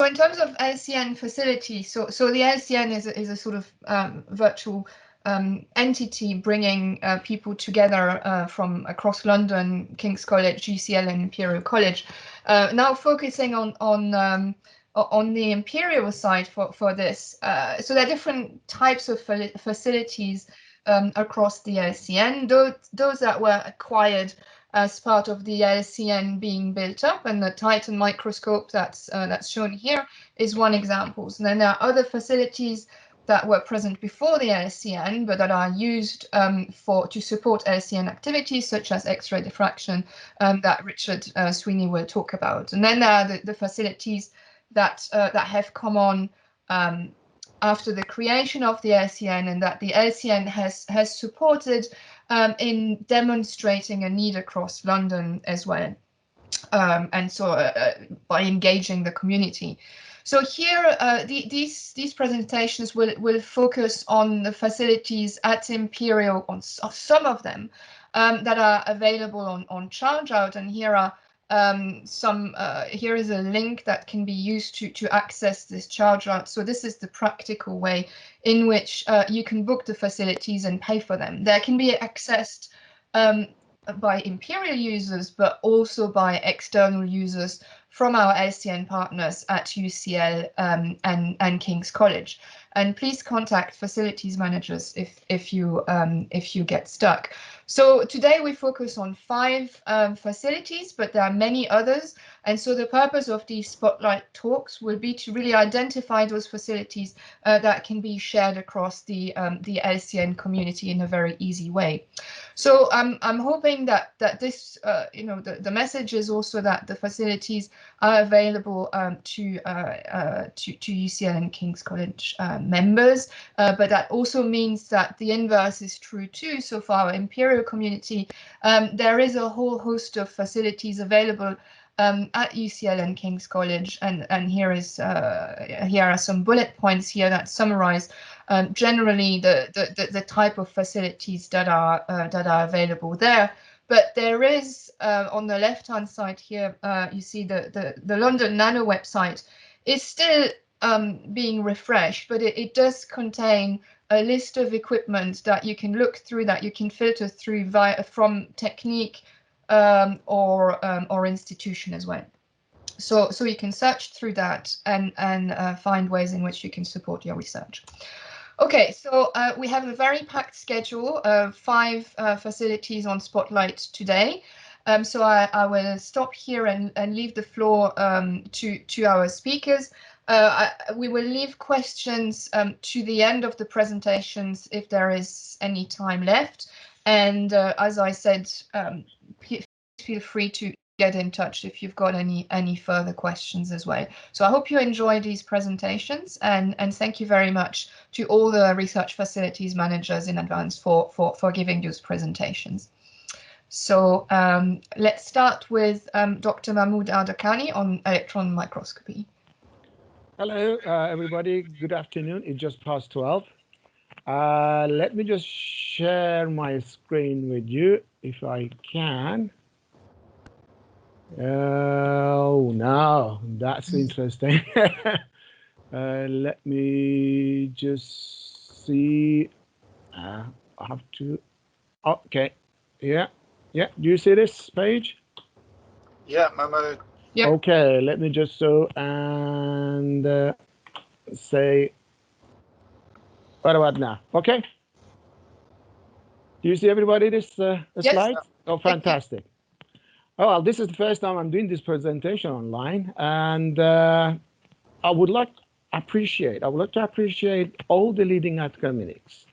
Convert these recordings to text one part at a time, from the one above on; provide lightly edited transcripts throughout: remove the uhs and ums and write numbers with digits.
in terms of LCN facilities, so the LCN is a sort of virtual entity bringing people together from across London, King's College, UCL, and Imperial College. Now focusing on the Imperial side for this. So there are different types of facilities across the LCN. Those that were acquired as part of the LCN being built up, and the Titan microscope that's shown here is one example. And then there are other facilities that were present before the LCN, but that are used to support LCN activities such as X-ray diffraction that Richard Sweeney will talk about. And then there are the facilities that have come on after the creation of the LCN, and that the LCN has supported in demonstrating a need across London as well, and so by engaging the community. So here, these presentations will focus on the facilities at Imperial, on some of them that are available on charge out, and here are here is a link that can be used to access this charge out. So this is the practical way in which you can book the facilities and pay for them. They can be accessed by Imperial users, but also by external users from our LCN partners at UCL and King's College. And please contact facilities managers if you get stuck. So today we focus on 5 facilities, but there are many others. And so the purpose of these spotlight talks will be to really identify those facilities that can be shared across the LCN community in a very easy way. So I'm hoping that this, the message is also that the facilities are available to UCL and King's College members, but that also means that the inverse is true too. So for our Imperial community, there is a whole host of facilities available at UCL and King's College, and here are some bullet points here that summarize generally the type of facilities that are available there. But there is on the left-hand side here, you see the London Nano website is still being refreshed, but it does contain a list of equipment that you can look through, that you can filter through from technique or institution as well. So you can search through that and find ways in which you can support your research. Okay, so we have a very packed schedule of 5 facilities on Spotlight today. So I will stop here and leave the floor to our speakers. We will leave questions to the end of the presentations if there is any time left. And as I said, feel free to get in touch if you've got any further questions as well. So I hope you enjoy these presentations, and thank you very much to all the research facilities managers in advance for giving those presentations. So let's start with Dr. Mahmoud Adakani on electron microscopy. Hello, everybody. Good afternoon. It's just past 12. Let me just share my screen with you if I can. Oh, no, that's interesting. Let me just see. I have to. Okay. Yeah. Do you see this page? Yeah, Mahmoud. Yep. Okay, let me just and say, what about now? Okay. Do you see everybody this Yes. slide? Oh, fantastic. Oh, well, this is the first time I'm doing this presentation online, and I would like to appreciate all the leading academics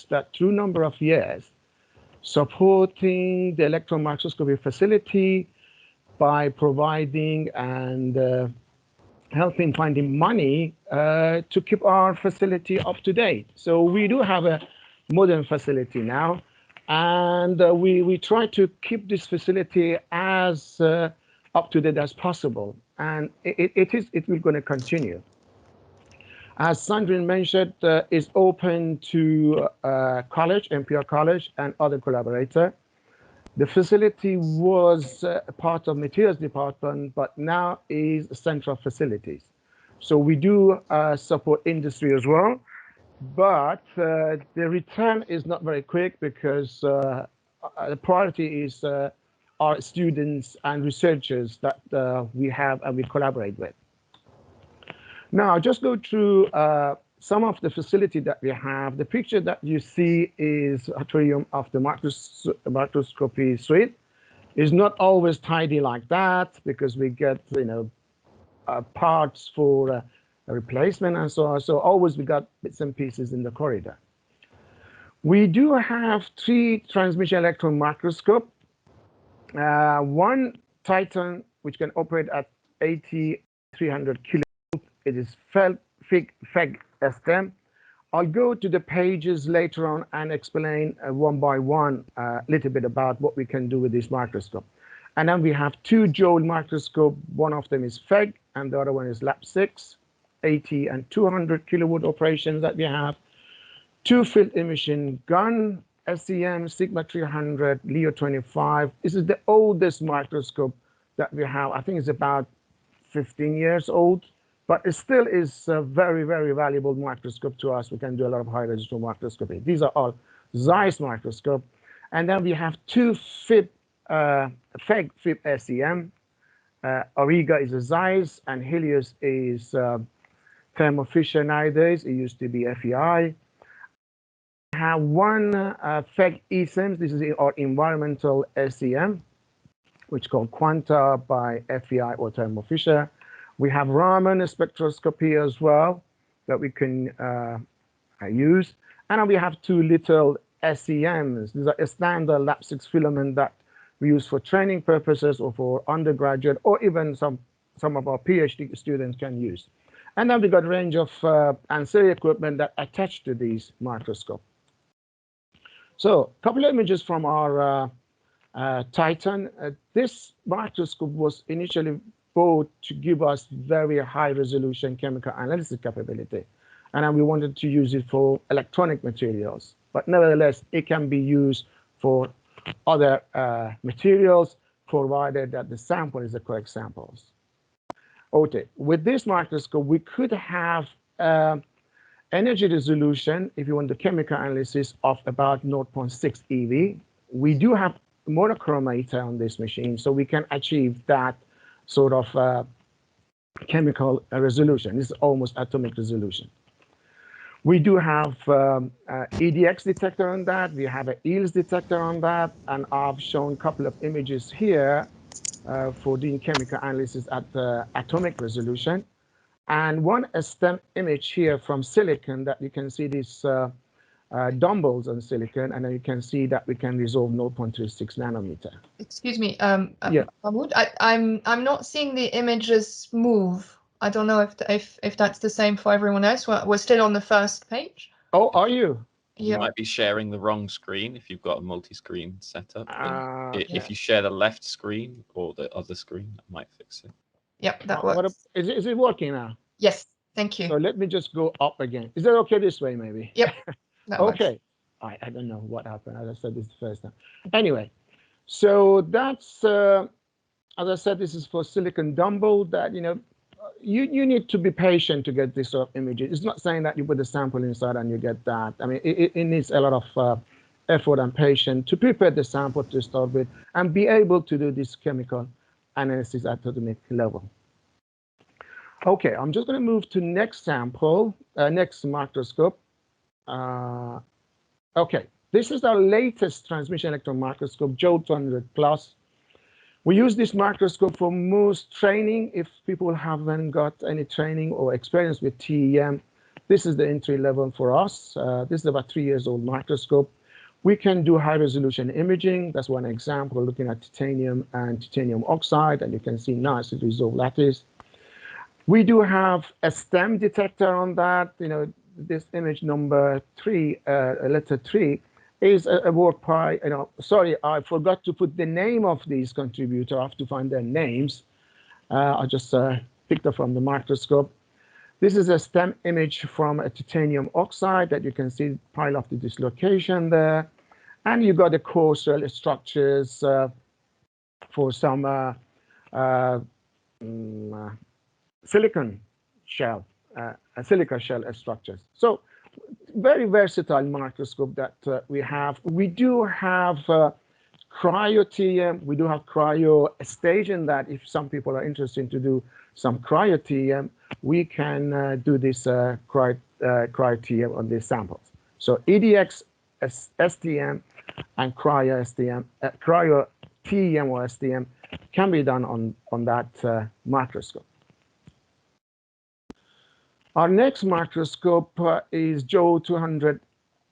that through a number of years supporting the electron microscopy facility by providing and helping finding money to keep our facility up to date. So we do have a modern facility now, and we try to keep this facility as up to date as possible, and it will going to continue. As Sandrine mentioned, is open to college, Imperial College, and other collaborators. The facility was part of materials department, but now is central facilities. So we do support industry as well, but the return is not very quick because the priority is our students and researchers that we have and we collaborate with. Now, just go through some of the facility that we have. The picture that you see is atrium of the microscopy suite. It's not always tidy like that because we get, parts for a replacement and so on. So always we got bits and pieces in the corridor. We do have 3 transmission electron microscope. One Titan, which can operate at 300 kilovolts. It is FEG STEM. I'll go to the pages later on and explain one by one a little bit about what we can do with this microscope. And then we have 2 joule microscope. One of them is FEG and the other one is Lab 6, 80 and 200 kilowatt operations that we have. 2 field imaging gun, LCN, Sigma 300, Leo 25. This is the oldest microscope that we have. I think it's about 15 years old. But it still is a very, very valuable microscope to us. We can do a lot of high resolution microscopy. These are all Zeiss microscope. And then we have 2 FEG SEM. Auriga is a Zeiss, and Helios is Thermo Fisher nowadays. It used to be FEI. We have 1 FEG eSIMS. This is our environmental SEM, which is called Quanta by FEI or Thermo Fisher. We have Raman spectroscopy as well that we can use. And then we have 2 little SEMs. These are a standard Lab 6 filament that we use for training purposes or for undergraduate, or even some of our PhD students can use. And then we got a range of ancillary equipment that attach to these microscopes. So a couple of images from our Titan. This microscope was initially bought to give us very high resolution chemical analysis capability. And then we wanted to use it for electronic materials. But nevertheless, it can be used for other materials, provided that the sample is the correct samples. Okay, with this microscope, we could have energy resolution, if you want the chemical analysis, of about 0.6 eV. We do have monochromator on this machine, so we can achieve that sort of chemical resolution. This is almost atomic resolution. We do have EDX detector on that. We have an EELS detector on that. And I've shown a couple of images here for doing chemical analysis at atomic resolution. And one STEM image here from silicon that you can see these dumbbells on silicon, and then you can see that we can resolve 0.36 nanometer. Excuse me, yeah. Mahmoud, I'm not seeing the images move. I don't know if that's the same for everyone else. We're still on the first page. Oh, are you? You might be sharing the wrong screen if you've got a multi-screen setup. If you share the left screen or the other screen, that might fix it. Yep, that works. Is it working now? Yes, thank you. So let me just go up again. Is that okay this way, maybe? Yep. Okay. I don't know what happened. As I said, this is the first time. Anyway, so that's, as I said, this is for silicon dumbbell that, you need to be patient to get this sort of images. It's not saying that you put the sample inside and you get that. I mean, it needs a lot of effort and patience to prepare the sample to start with and be able to do this chemical analysis at atomic level. Okay, I'm just going to move to next sample, next microscope. Okay, this is our latest transmission electron microscope, Joule 200 Plus. We use this microscope for most training. If people haven't got any training or experience with TEM, this is the entry level for us. This is about 3 years old microscope. We can do high resolution imaging. That's one example, looking at titanium and titanium oxide, and you can see nicely resolved lattice. We do have a STEM detector on that. This image number 3, letter 3, is a work by, sorry, I forgot to put the name of these contributors. I have to find their names. I just picked up from the microscope. This is a STEM image from a titanium oxide that you can see pile of the dislocation there. And you got the core cell structures for some silicon shell, silica shell structures. So very versatile microscope that we have. We do have cryo-TEM. We do have cryo station that if some people are interested to do some cryo-TEM, we can do this cryo-TEM on these samples. So EDX STM and cryo-TEM or STM can be done on that microscope. Our next microscope is Joe 200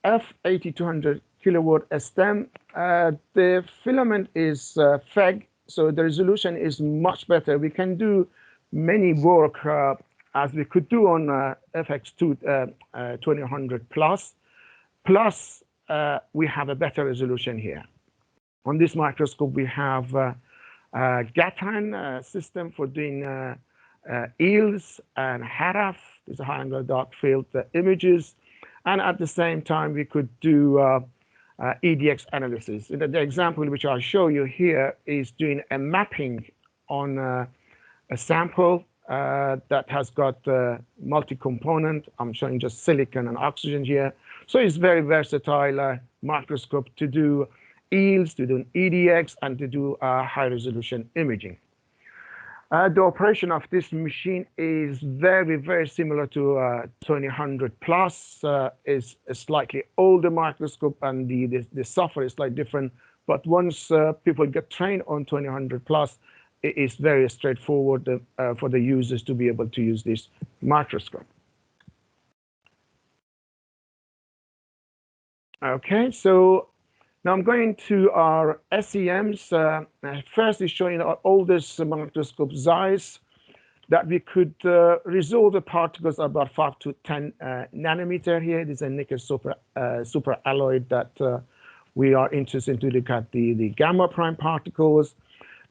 F8200 kilowatt STEM. The filament is FEG, so the resolution is much better. We can do many work as we could do on FX2 2000 plus. Plus, we have a better resolution here. On this microscope, we have GATAN system for doing EELS and HARAF. These are high-angle dark field images. And at the same time, we could do EDX analysis. The example which I'll show you here is doing a mapping on a sample that has got multi-component. I'm showing just silicon and oxygen here. So it's very versatile microscope to do EELS, to do EDX, and to do high-resolution imaging. The operation of this machine is very, very similar to 2000 plus. Is a slightly older microscope, and the software is slightly different. But once people get trained on 2000 plus, it is very straightforward for the users to be able to use this microscope. Okay, so now I'm going to our SEMs. First is showing our oldest microscope size that we could resolve the particles about 5 to 10 nanometer here. This is a nickel super alloy that we are interested to look at the gamma prime particles.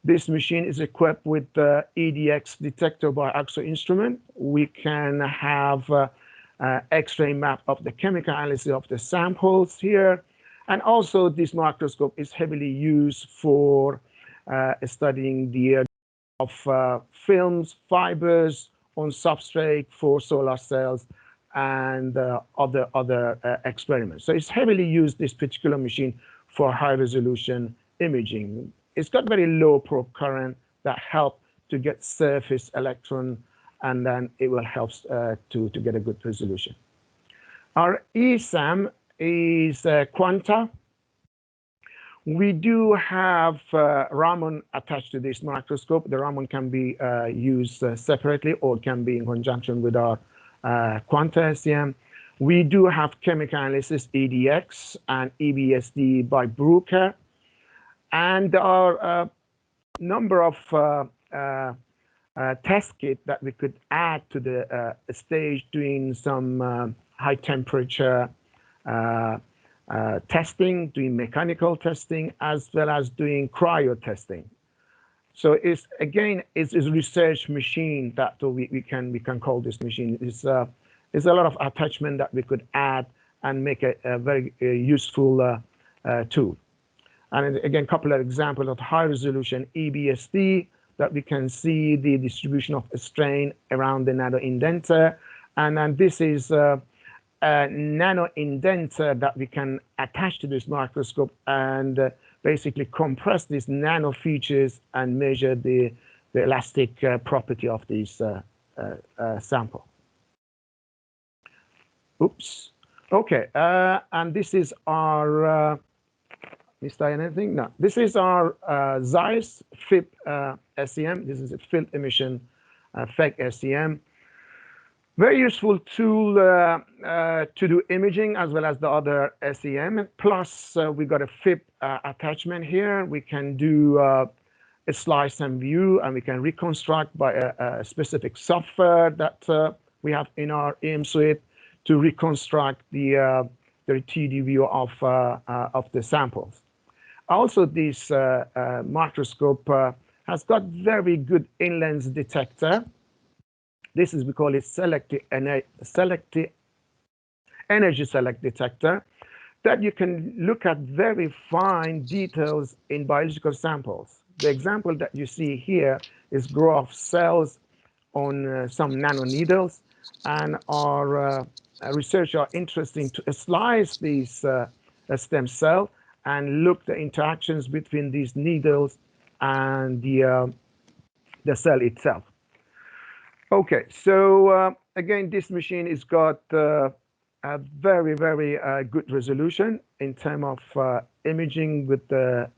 This machine is equipped with the EDX detector by AXO instrument. We can have X-ray map of the chemical analysis of the samples here. And also this microscope is heavily used for studying the of films, fibers on substrate for solar cells and other experiments. So it's heavily used, this particular machine, for high resolution imaging. It's got very low probe current that help to get surface electron, and then it will help to get a good resolution. Our ESAM is Quanta. We do have Raman attached to this microscope. The Raman can be used separately or can be in conjunction with our Quanta SEM. We do have chemical analysis EDX and EBSD by Bruker. And there are a number of test kits that we could add to the stage, doing some high temperature testing, doing mechanical testing, as well as doing cryo testing. So it's again, it's a research machine that we can call this machine. It's a lot of attachment that we could add and make a very useful tool. And again, a couple of examples of high resolution EBSD that we can see the distribution of a strain around the nano indenter. And then this is a nano indenter that we can attach to this microscope and basically compress these nano features and measure the elastic property of this sample. Oops. Okay. And this is our missed anything? No. This is our Zeiss FIP SEM. This is a field emission FEG SEM. Very useful tool to do imaging as well as the other SEM. Plus, we got a FIP attachment here. We can do a slice and view, and we can reconstruct by a specific software that we have in our EM suite to reconstruct the 3D view of the samples. Also, this microscope has got very good in-lens detector. This is, we call it selective energy select detector, that you can look at very fine details in biological samples. The example that you see here is growth of cells on some nanoneedles, and our researchers are interested to slice these stem cell and look the interactions between these needles and the cell itself. Okay, so again, this machine has got a very, very good resolution in terms of imaging with the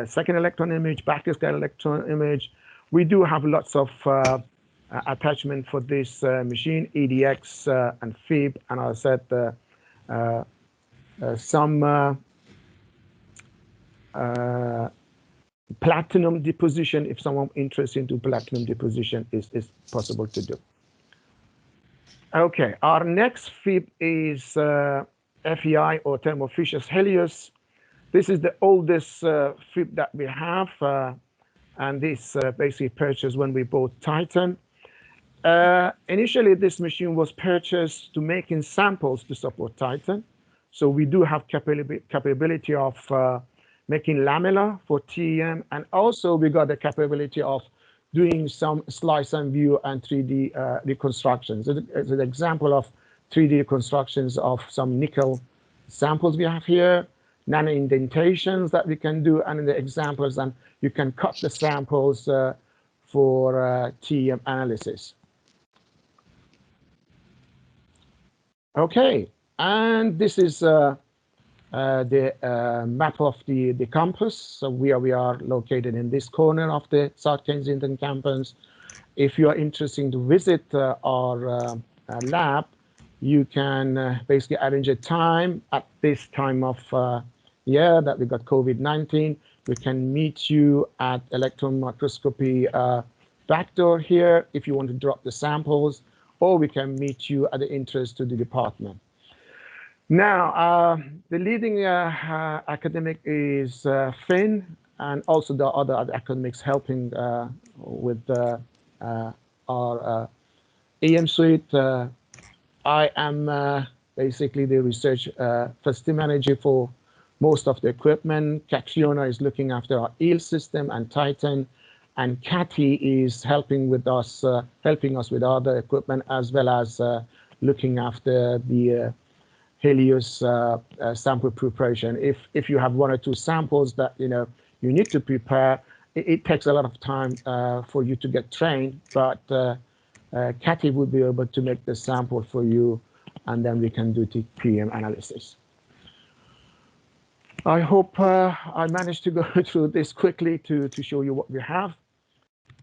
second electron image, backscatter electron image. We do have lots of attachment for this machine, EDX and FIB, and I said some platinum deposition. If someone interested in platinum deposition, is possible to do. Okay, our next FIB is FEI, or Thermo Fisher's Helios. This is the oldest FIB that we have, and this basically purchased when we bought Titan. Initially, this machine was purchased to making samples to support Titan. So we do have capability of making lamella for TEM, and also we got the capability of doing some slice and view and 3D reconstructions. It's an example of 3D reconstructions of some nickel samples we have here, nano indentations that we can do, and in the examples, and you can cut the samples for TEM analysis. Okay, and this is the map of the campus. So we are located in this corner of the South Kensington campus. If you are interested to visit our lab, you can basically arrange a time at this time of year that we got COVID-19. We can meet you at electron microscopy back door here if you want to drop the samples, or we can meet you at the entrance to the department. Now, the leading academic is Finn, and also the other academics helping with our EM suite. I am basically the research facility manager for most of the equipment. Catriona is looking after our EEL system and Titan, and Cathy is helping us with other equipment, as well as looking after the Helios sample preparation. If you have one or two samples that you need to prepare, it takes a lot of time for you to get trained, but Cathy will be able to make the sample for you, and then we can do the PM analysis. I hope I managed to go through this quickly to show you what we have,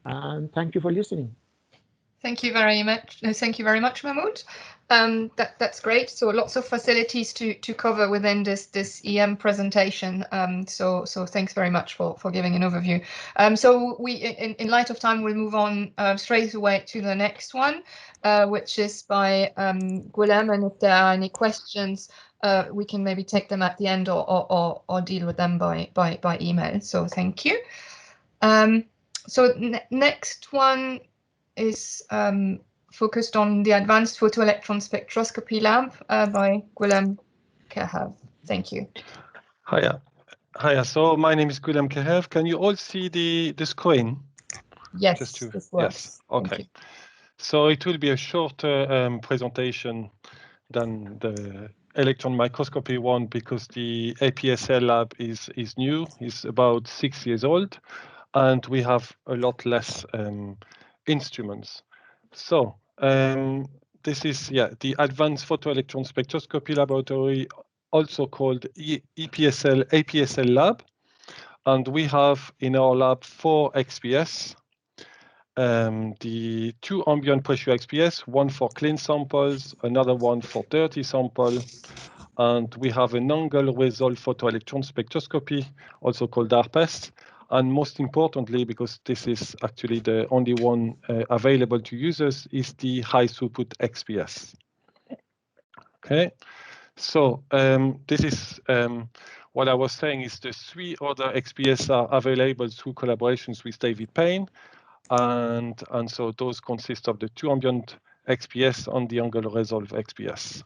and thank you for listening. Thank you very much. Thank you very much, Mahmoud. That's great. So lots of facilities to cover within this EM presentation. So thanks very much for giving an overview. So we, in light of time, we'll move on straight away to the next one, which is by Ghulam. And if there are any questions, we can maybe take them at the end or deal with them by email. So thank you. So next one is focused on the Advanced Photoelectron Spectroscopy Lab by Ghulam Kehav. Thank you. Hiya. So my name is Ghulam Kehav. Can you all see the screen? Yes, this works. Yes, okay. So it will be a shorter presentation than the electron microscopy one, because the APSL lab is new, is about 6 years old, and we have a lot less instruments. So this is the Advanced Photoelectron Spectroscopy Laboratory, also called APSL lab, and we have in our lab 4 XPS. The 2 ambient pressure XPS, one for clean samples, another one for dirty sample, and we have an angle resolve photoelectron spectroscopy, also called ARPES. And most importantly, because this is actually the only one available to users, is the high throughput XPS. Okay, so this is what I was saying is the 3 other XPS are available through collaborations with David Payne. And so those consist of the 2 ambient XPS and the angle resolve XPS.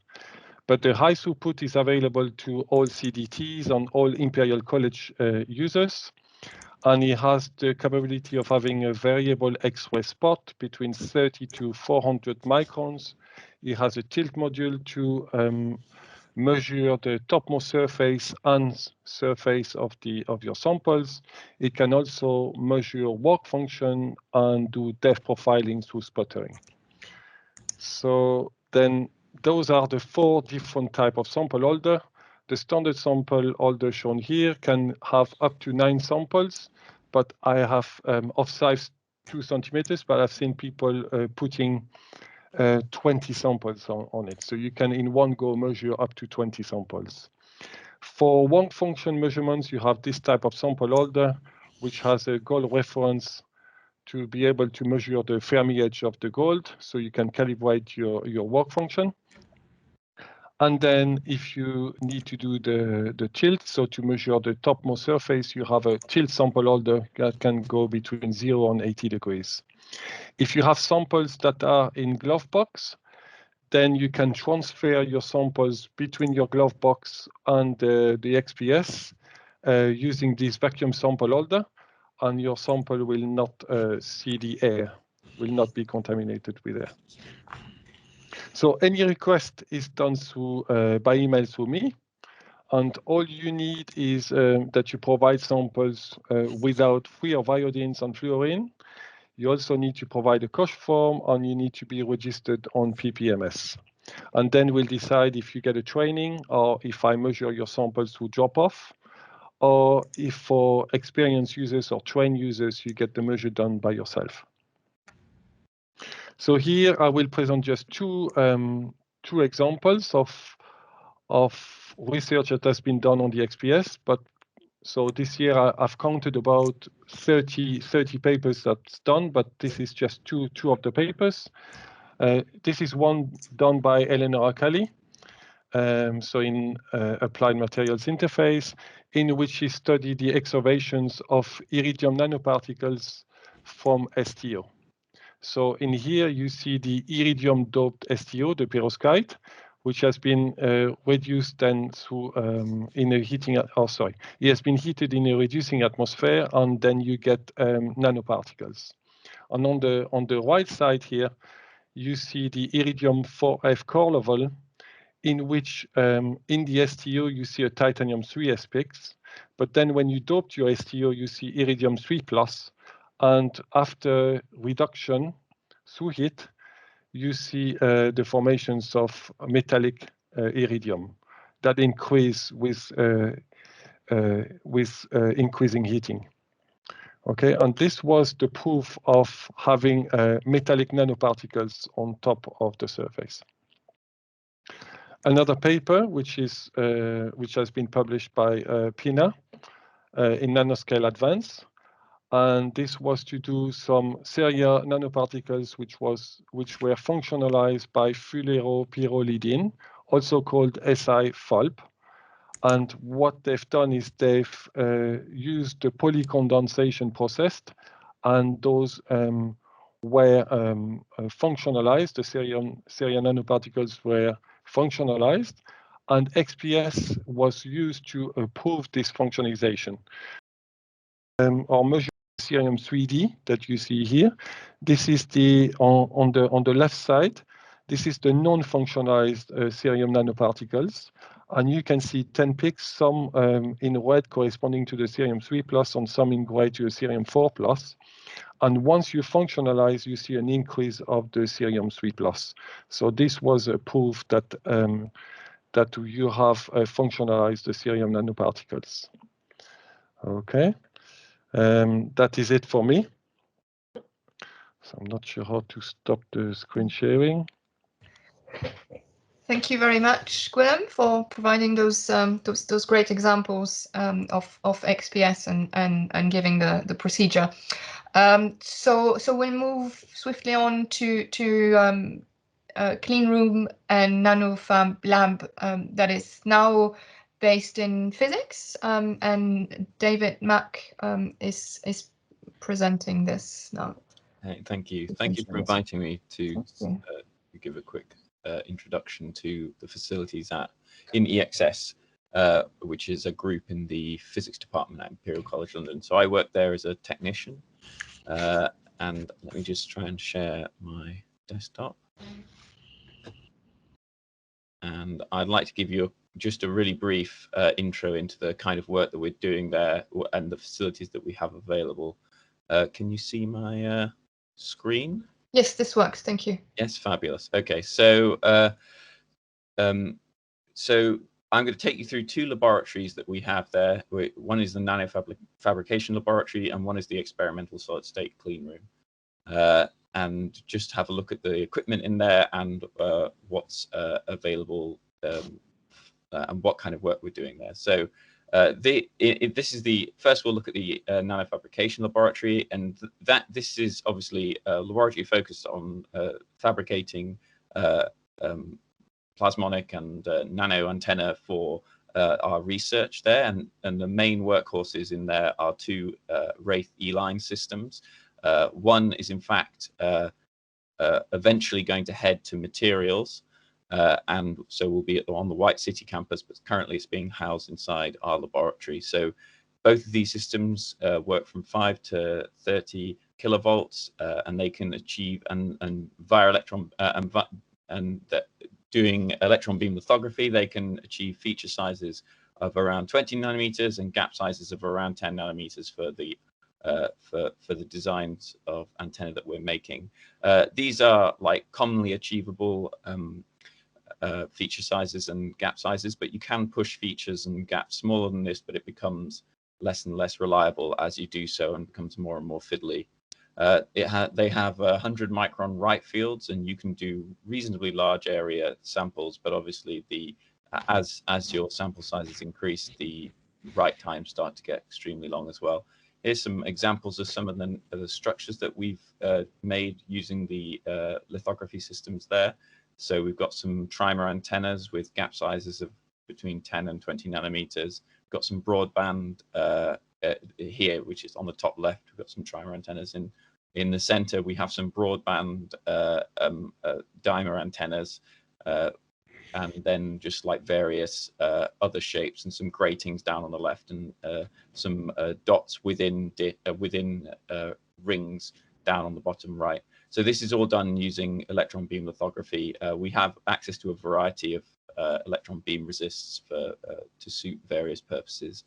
But the high throughput is available to all CDTs and all Imperial College users. and it has the capability of having a variable X-ray spot between 30 to 400 microns. It has a tilt module to measure the topmost surface and surface of your samples. It can also measure work function and do depth profiling through sputtering. So then those are the 4 different types of sample holder. The standard sample holder shown here can have up to 9 samples, but I have of size 2 centimeters, but I've seen people putting 20 samples on it. So you can in one go measure up to 20 samples. For work function measurements, you have this type of sample holder, which has a gold reference to be able to measure the Fermi edge of the gold, so you can calibrate your work function. And then if you need to do the tilt, so to measure the topmost surface, you have a tilt sample holder that can go between 0 and 80 degrees. If you have samples that are in glove box, then you can transfer your samples between your glove box and the XPS using this vacuum sample holder, and your sample will not see the air, will not be contaminated with air. So any request is done through by email through me, and all you need is that you provide samples without free of iodines and fluorine. You also need to provide a COSH form, and you need to be registered on PPMS. And then we'll decide if you get a training, or if I measure your samples through drop-off, or if for experienced users or trained users, you get the measure done by yourself. So here I will present just two examples of research that has been done on the XPS. But so this year I've counted about 30 papers that's done, but this is just two of the papers. This is one done by Eleanor Akali, so in Applied Materials Interface, in which she studied the observations of iridium nanoparticles from STO. So in here you see the iridium doped STO, the perovskite, which has been reduced then through in a heating. It has been heated in a reducing atmosphere, and then you get nanoparticles. And on the right side here, you see the iridium 4F core level, in which in the STO you see a titanium 3 aspects, but then when you doped your STO, you see iridium 3+, and after reduction through heat, you see the formations of metallic iridium that increase with increasing heating. Okay, and this was the proof of having metallic nanoparticles on top of the surface. Another paper, which has been published by Pina in Nanoscale Advance, and this was to do some Ceria nanoparticles which were functionalized by fulleropyrrolidine, also called Si-FULP. And what they've done is they've used the polycondensation process, and those were functionalized. The Ceria nanoparticles were functionalized, and XPS was used to prove this functionalization. Our measure cerium 3D that you see here. This is the on the left side. This is the non-functionalized cerium nanoparticles, and you can see 10 peaks, some in red corresponding to the cerium 3+, and some in gray to the cerium 4+. And once you functionalize, you see an increase of the cerium 3+. So this was a proof that that you have functionalized the cerium nanoparticles. Okay. That is it for me. So I'm not sure how to stop the screen sharing. Thank you very much, Gwilym, for providing those great examples of XPS and giving the procedure. So we'll move swiftly on to clean room and Nanofarm lab that is now based in physics, and David Mack is presenting this now. Hey, thank you for inviting me to give a quick introduction to the facilities in EXS. which is a group in the physics department at Imperial College London. So I work there as a technician. And let me just try and share my desktop. And I'd like to give you just a really brief intro into the kind of work that we're doing there and the facilities that we have available. Can you see my screen? Yes, this works. Thank you. Yes, fabulous. Okay, so so I'm going to take you through two laboratories that we have there. One is the Nano Fabrication Laboratory, and one is the Experimental Solid State Clean Room. And just have a look at the equipment in there and what's available and what kind of work we're doing there. So this is the first. We'll look at the Nano Fabrication Laboratory, and this is obviously a laboratory focused on fabricating plasmonic and nano antenna for our research there, and the main workhorses in there are two Wraith E-line systems. One is in fact eventually going to head to materials, and so we'll be on the White City campus, but currently it's being housed inside our laboratory. So both of these systems work from 5 to 30 kilovolts, and they can achieve and via electron doing electron beam lithography, they can achieve feature sizes of around 20 nanometers and gap sizes of around 10 nanometers for the designs of antenna that we're making. These are like commonly achievable feature sizes and gap sizes, but you can push features and gaps smaller than this, but it becomes less and less reliable as you do so and becomes more and more fiddly. They have 100 micron write fields, and you can do reasonably large area samples, but obviously as your sample sizes increase, the write times start to get extremely long as well. Here's some examples of some of the structures that we've made using the lithography systems there. So we've got some trimer antennas with gap sizes of between 10 and 20 nanometers. We've got some broadband here, which is on the top left. We've got some trimer antennas in the center. We have some broadband dimer antennas, and then just like various other shapes and some gratings down on the left, and some dots within rings down on the bottom right. So this is all done using electron beam lithography. We have access to a variety of electron beam resists to suit various purposes.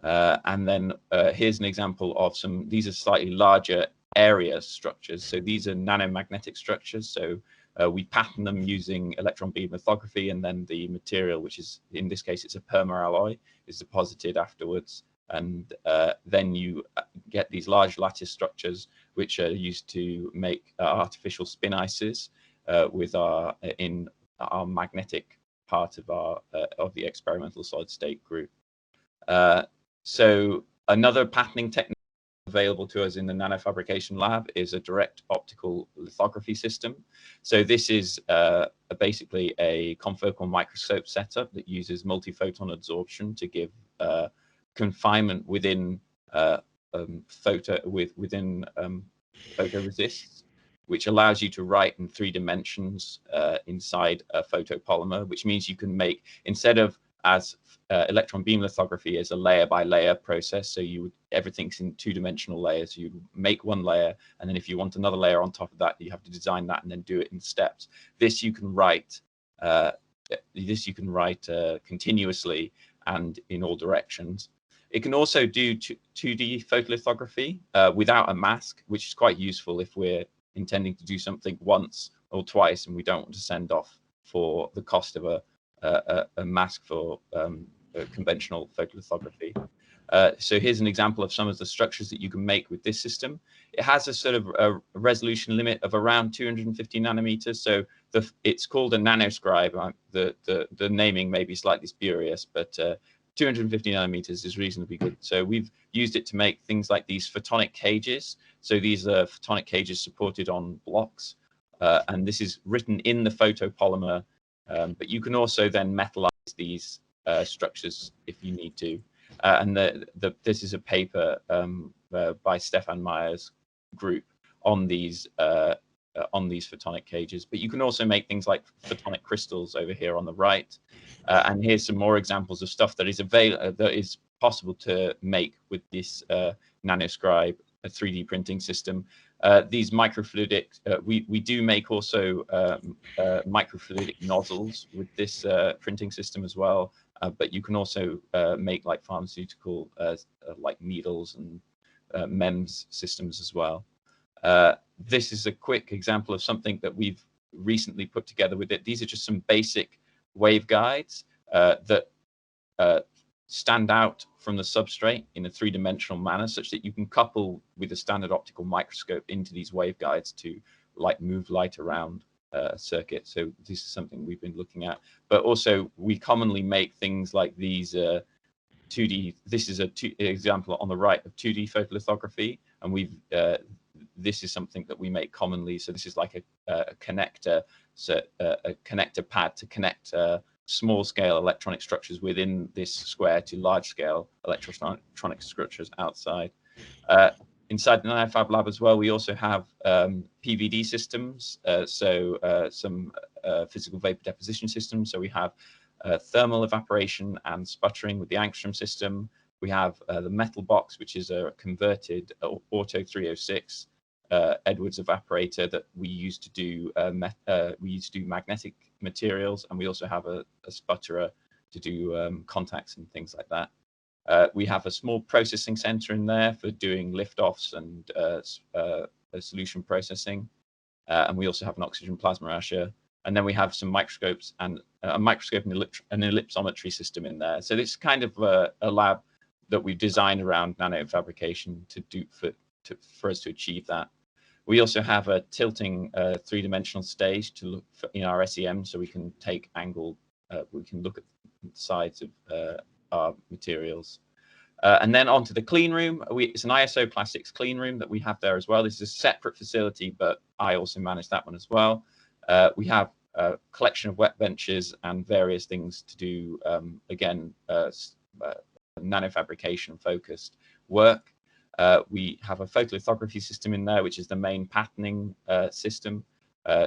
And then here's an example of these are slightly larger area structures. So these are nanomagnetic structures. So we pattern them using electron beam lithography, and then the material, which is, in this case, it's a permalloy, is deposited afterwards. And then you get these large lattice structures, which are used to make artificial spin ices in our magnetic part of the experimental solid state group. So another patterning technique available to us in the nanofabrication lab is a direct optical lithography system. So this is basically a confocal microscope setup that uses multiphoton absorption to give confinement within photoresists, which allows you to write in 3 dimensions inside a photopolymer, which means you can make, instead of as electron beam lithography is a layer by layer process, so everything's in 2-dimensional layers. You make one layer, and then if you want another layer on top of that, you have to design that and then do it in steps. This you can write continuously and in all directions. It can also do 2D photolithography without a mask, which is quite useful if we're intending to do something once or twice and we don't want to send off for the cost of a mask for conventional photolithography. So here's an example of some of the structures that you can make with this system. It has a sort of a resolution limit of around 250 nanometers. So it's called a nanoscribe. The naming may be slightly spurious, but 250 nanometers is reasonably good. So we've used it to make things like these photonic cages. So these are photonic cages supported on blocks. And this is written in the photopolymer. But you can also then metallize these structures if you need to. And this is a paper by Stefan Meyer's group on these on these photonic cages. But you can also make things like photonic crystals over here on the right. And here's some more examples of stuff that is possible to make with this nanoscribe, a 3D printing system. These microfluidic, we do make also microfluidic nozzles with this printing system as well. But you can also make like pharmaceutical, like needles and MEMS systems as well. This is a quick example of something that we've recently put together with it. These are just some basic waveguides that stand out from the substrate in a three-dimensional manner, such that you can couple with a standard optical microscope into these waveguides to like move light around a circuit. So this is something we've been looking at. But also we commonly make things like these 2D. This is an example on the right of 2D photolithography, and we've this is something that we make commonly. So this is like a connector, so a connector pad to connect small scale electronic structures within this square to large scale electronic structures outside. Inside the Nanofab lab as well, we also have Pvd systems, some physical vapor deposition systems. So we have thermal evaporation and sputtering with the angstrom system. We have the metal box, which is a converted Auto 306 Edwards evaporator that we use to do magnetic materials, and we also have a sputterer to do contacts and things like that. We have a small processing center in there for doing liftoffs and solution processing, and we also have an oxygen plasma asher. And then we have some microscopes and a microscope and an ellipsometry system in there. So this is kind of a lab that we've designed around nanofabrication for us to achieve that. We also have a tilting three-dimensional stage to look for in our SEM, so we can take angle, we can look at the sides of our materials. And then onto the clean room. It's an ISO plastics clean room that we have there as well. This is a separate facility, but I also manage that one as well. We have a collection of wet benches and various things to do, again, nanofabrication focused work. We have a photolithography system in there, which is the main patterning system.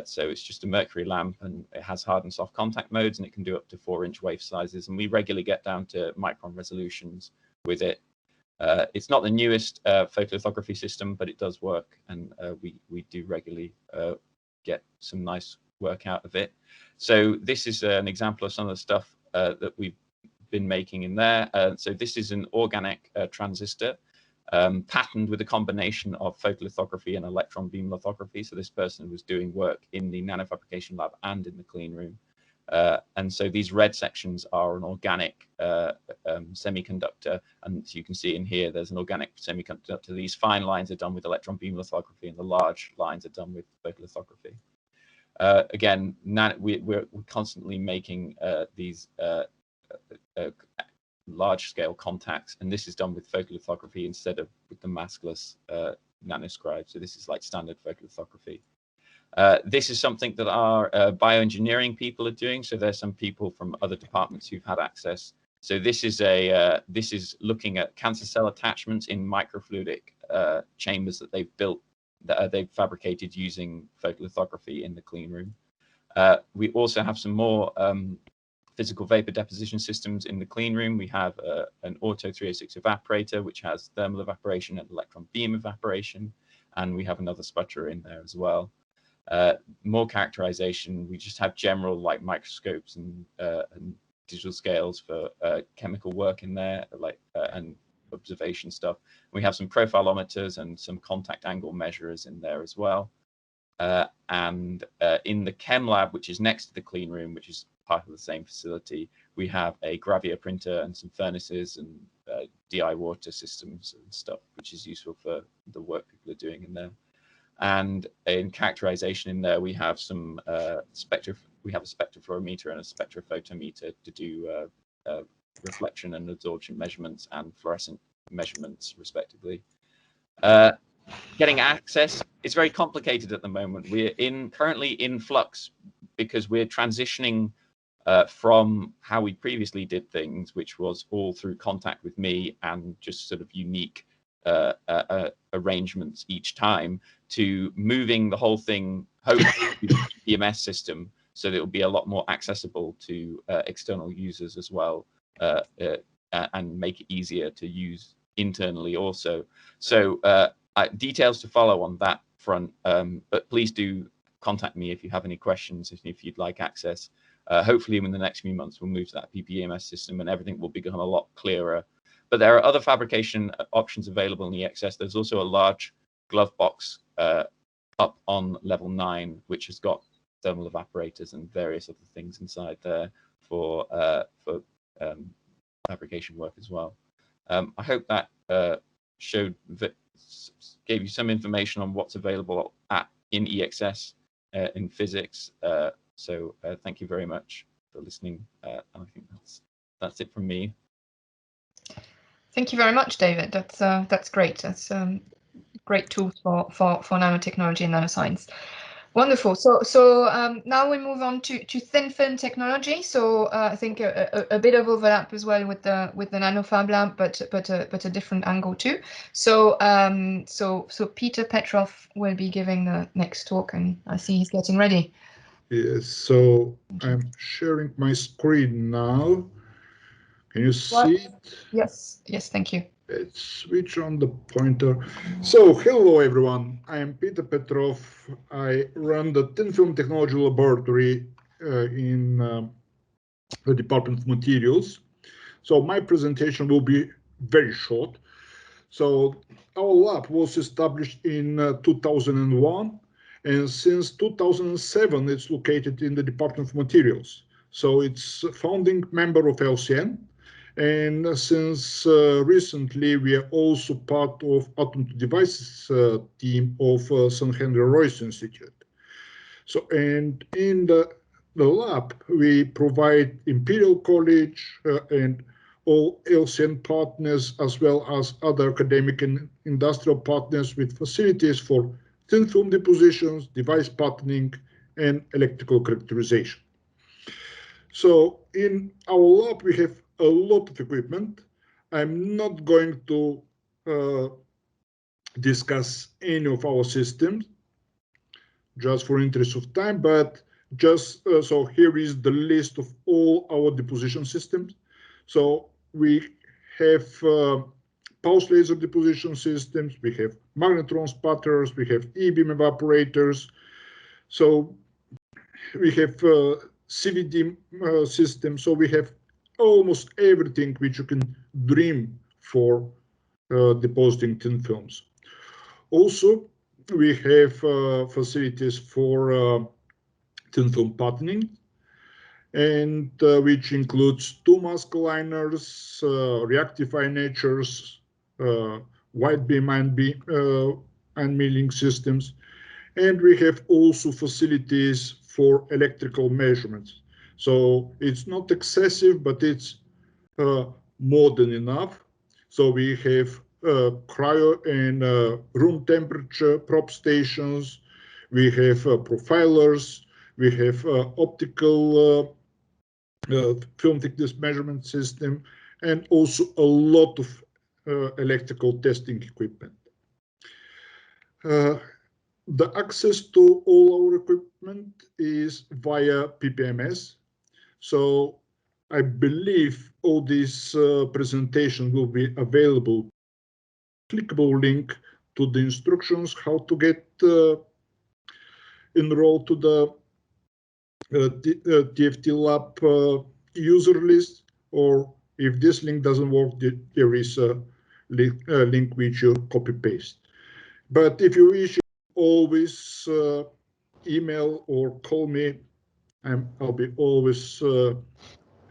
So it's just a mercury lamp, and it has hard and soft contact modes, and it can do up to 4-inch wave sizes. And we regularly get down to micron resolutions with it. It's not the newest photolithography system, but it does work, and we do regularly get some nice work out of it. So this is an example of some of the stuff that we've been making in there. So this is an organic transistor patterned with a combination of photolithography and electron beam lithography. So this person was doing work in the nanofabrication lab and in the clean room. And so these red sections are an organic semiconductor. And so you can see in here, there's an organic semiconductor. These fine lines are done with electron beam lithography, and the large lines are done with photolithography. Again, we're constantly making these large-scale contacts, and this is done with photolithography instead of with the maskless nanoscribe. So this is like standard photolithography. This is something that our bioengineering people are doing. So there's some people from other departments who've had access. So this is looking at cancer cell attachments in microfluidic chambers that they've built, that they've fabricated using photolithography in the clean room. We also have some more physical vapor deposition systems in the clean room. We have an Auto 306 evaporator, which has thermal evaporation and electron beam evaporation. And we have another sputterer in there as well. More characterization, we just have general like microscopes and digital scales for chemical work in there, like and observation stuff. We have some profilometers and some contact angle measurers in there as well. And in the Chem Lab, which is next to the clean room, which is part of the same facility, we have a gravure printer and some furnaces and DI water systems and stuff, which is useful for the work people are doing in there. And in characterization in there, we have some we have a spectrophotometer and a spectrophotometer to do reflection and absorption measurements and fluorescent measurements, respectively. Getting access is very complicated at the moment. We're currently in flux because we're transitioning from how we previously did things, which was all through contact with me and just sort of unique arrangements each time, to moving the whole thing hopefully PMS system, so that it will be a lot more accessible to external users as well, and make it easier to use internally also. So details to follow on that front, but please do contact me if you have any questions, if you'd like access. Hopefully in the next few months we'll move to that PPMS system and everything will become a lot clearer. But there are other fabrication options available in EXS. There's also a large glove box up on level 9, which has got thermal evaporators and various other things inside there for fabrication work as well. I hope that gave you some information on what's available in EXS in physics. So thank you very much for listening. And I think that's it from me. Thank you very much, David. That's great. That's great tools for nanotechnology and nanoscience. Wonderful. So now we move on to thin film technology. So I think a bit of overlap as well with the Nanofarm lab, but a different angle too. So so Peter Petrov will be giving the next talk, and I see he's getting ready. Yes. So I'm sharing my screen now. Can you see it? Yes. Yes. Thank you. Let's switch on the pointer. So hello everyone, I am Peter Petrov. I run the thin film technology laboratory in the Department of Materials. So my presentation will be very short. So our lab was established in 2001, and since 2007 it's located in the Department of Materials. So it's a founding member of LCN. And since recently, we are also part of Atom to Devices team of St. Henry Royce Institute. So, and in the lab, we provide Imperial College and all LCN partners, as well as other academic and industrial partners with facilities for thin film depositions, device patterning, and electrical characterization. So in our lab, we have a lot of equipment. I'm not going to discuss any of our systems just for interest of time, but just so here is the list of all our deposition systems. So we have pulse laser deposition systems, we have magnetron sputters, we have E-beam evaporators. So we have CVD systems. So we have almost everything which you can dream for depositing thin films. Also, we have facilities for thin film patterning, and which includes 2 mask aligners, reactive igniters, wide beam annealing systems, and we have also facilities for electrical measurements. So it's not excessive, but it's more than enough. So we have cryo and room temperature probe stations. We have profilers. We have optical film thickness measurement system, and also a lot of electrical testing equipment. The access to all our equipment is via PPMS. So I believe all this presentation will be available. Clickable link to the instructions how to get enrolled to the TFT lab user list, or if this link doesn't work, there is a link which you copy paste. But if you wish, always email or call me. I'll be always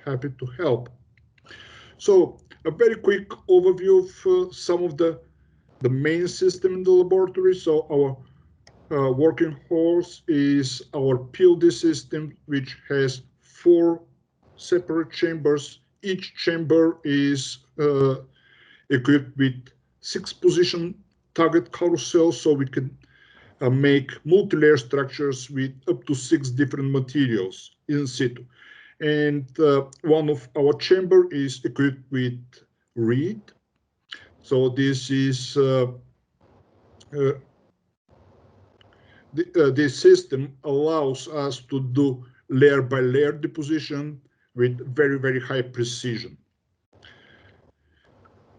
happy to help. So a very quick overview of some of the main system in the laboratory. So our working horse is our Pld system, which has 4 separate chambers. Each chamber is equipped with 6-position target carousels, so we can make multi-layer structures with up to 6 different materials in situ. And one of our chamber is equipped with reed. So this is this system allows us to do layer by layer deposition with very, very high precision.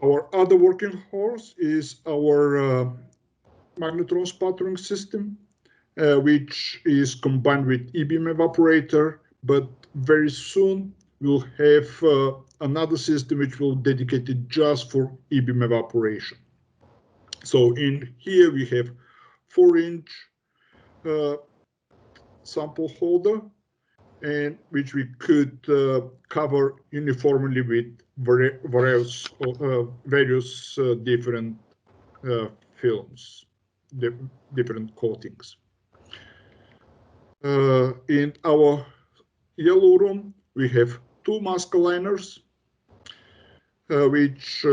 Our other working horse is our magnetron sputtering system, which is combined with e-beam evaporator, but very soon we'll have another system which will dedicate it just for e-beam evaporation. So in here we have 4-inch sample holder, and which we could cover uniformly with various different films, different coatings. In our yellow room, we have 2 mask aligners, which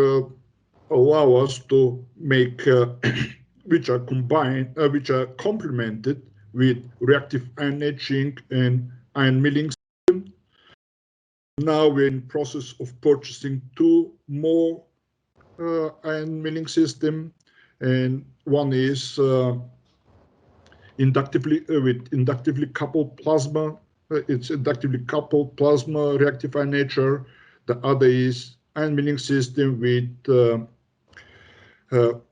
allow us to make, which are combined, which are complemented with reactive ion etching and ion milling system. Now we're in process of purchasing 2 more ion milling system, and one is inductively coupled plasma. It's inductively coupled plasma reactive ion etcher. The other is ion milling system with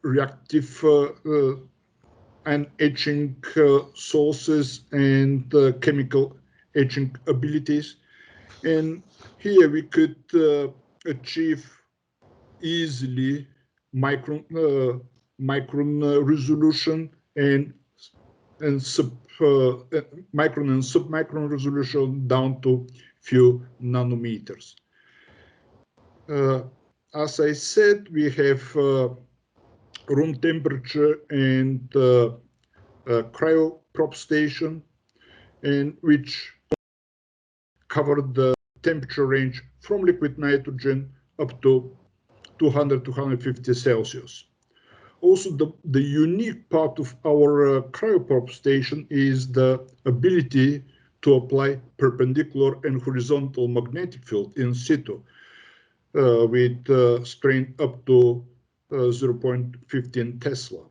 reactive ion etching sources and chemical etching abilities. And here we could achieve easily micron resolution and micron and submicron resolution down to few nanometers. As I said, we have room temperature and cryo prop station, and which covered the temperature range from liquid nitrogen up to 200-250 Celsius. Also, the unique part of our cryoprop station is the ability to apply perpendicular and horizontal magnetic field in situ with strain up to 0.15 Tesla.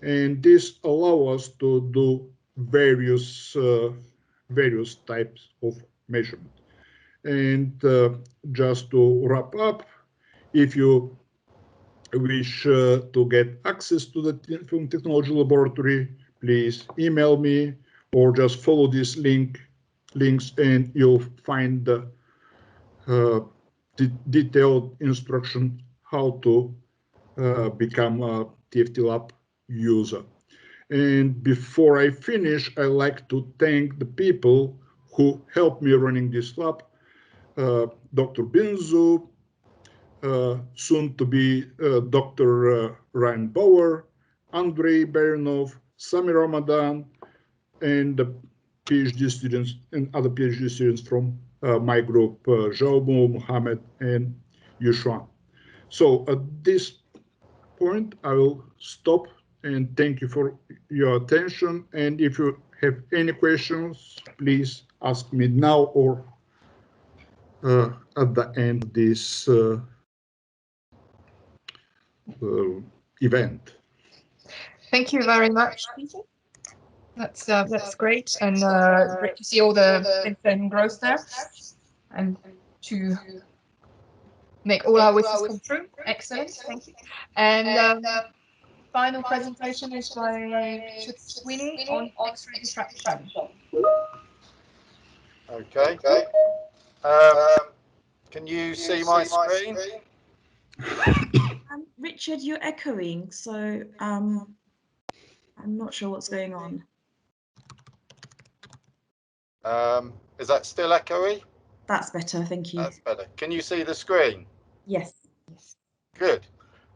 And this allows us to do various types of measurement. And just to wrap up, if you wish to get access to the Film Technology Laboratory, please email me or just follow these links, and you'll find the detailed instruction how to become a TFT Lab user. And before I finish, I like to thank the people who helped me running this lab. Dr. Binzu, soon to be Dr. Ryan Bauer, Andrei Barinov, Sami Ramadan, and the PhD students and other PhD students from my group, Jaubo, Mohammed, and Yushuan. So at this point, I will stop and thank you for your attention. And if you have any questions, please ask me now or at the end of this event. Thank you very much, Peter. That's great, and great to see all the insane growth there, and to make all our wishes come true. Excellent, thank you. And final presentation is by Richard Sweeney on X-ray diffraction. Okay. Can you see my screen? Richard, you're echoing, so I'm not sure what's going on. Is that still echoey? That's better, thank you. That's better. Can you see the screen? Yes. Good.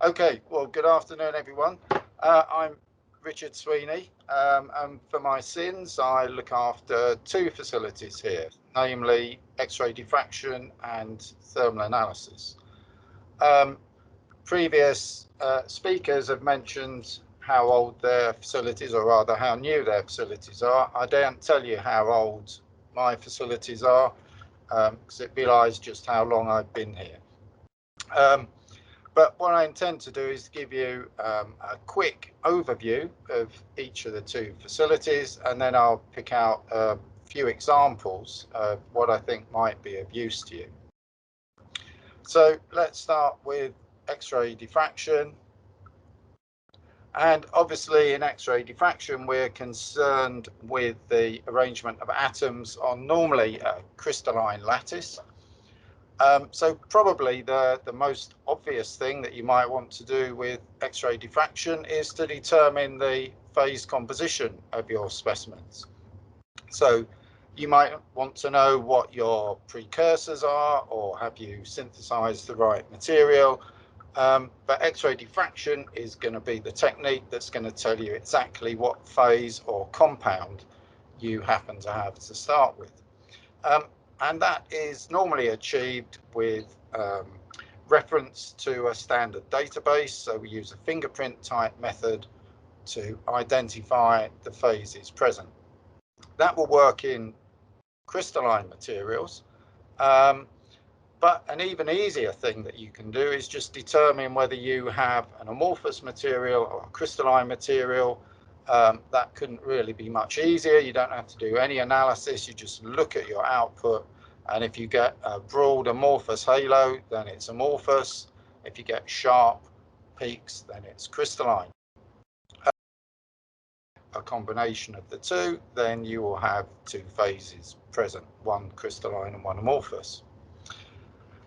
Okay, well, good afternoon, everyone. I'm Richard Sweeney, and for my sins, I look after 2 facilities here, namely X-ray diffraction and thermal analysis. Previous speakers have mentioned how old their facilities, or rather how new their facilities are. I daren't tell you how old my facilities are, because it belies just how long I've been here. But what I intend to do is give you a quick overview of each of the two facilities, and then I'll pick out a few examples of what I think might be of use to you. So let's start with X-ray diffraction. And obviously in X-ray diffraction, we're concerned with the arrangement of atoms on normally a crystalline lattice. So probably the most obvious thing that you might want to do with X-ray diffraction is to determine the phase composition of your specimens. So you might want to know what your precursors are, or have you synthesized the right material. But X-ray diffraction is going to be the technique that's going to tell you exactly what phase or compound you happen to have to start with. And that is normally achieved with reference to a standard database. So we use a fingerprint type method to identify the phases present. That will work in crystalline materials. But an even easier thing that you can do is just determine whether you have an amorphous material or a crystalline material. That couldn't really be much easier. You don't have to do any analysis. You just look at your output. And if you get a broad amorphous halo, then it's amorphous. If you get sharp peaks, then it's crystalline. A combination of the two, then you will have two phases present, one crystalline and one amorphous.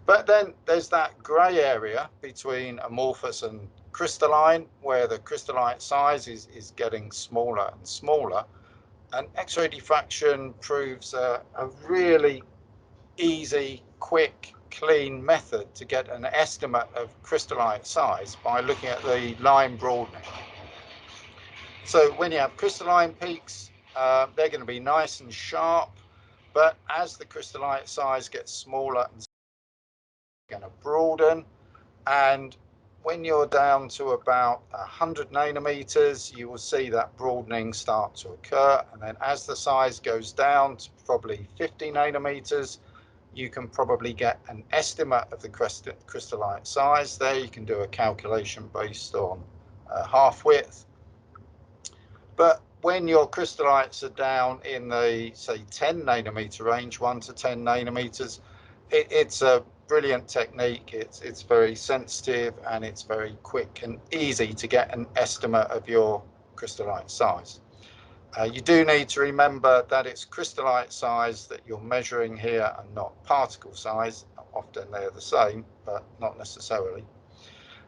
But then there's that grey area between amorphous and crystalline, where the crystallite size is getting smaller and smaller. And X-ray diffraction proves a really easy, quick, clean method to get an estimate of crystallite size by looking at the line broadening. So when you have crystalline peaks, they're going to be nice and sharp, but as the crystallite size gets smaller and going to broaden, and when you're down to about 100 nanometers, you will see that broadening start to occur. And then as the size goes down to probably 50 nanometers, you can probably get an estimate of the crystallite size. There you can do a calculation based on half width. But when your crystallites are down in the, say, 10 nanometer range, 1 to 10 nanometers, it's a brilliant technique. It's very sensitive, and it's very quick and easy to get an estimate of your crystallite size. You do need to remember that it's crystallite size that you're measuring here and not particle size. Often they're the same, but not necessarily.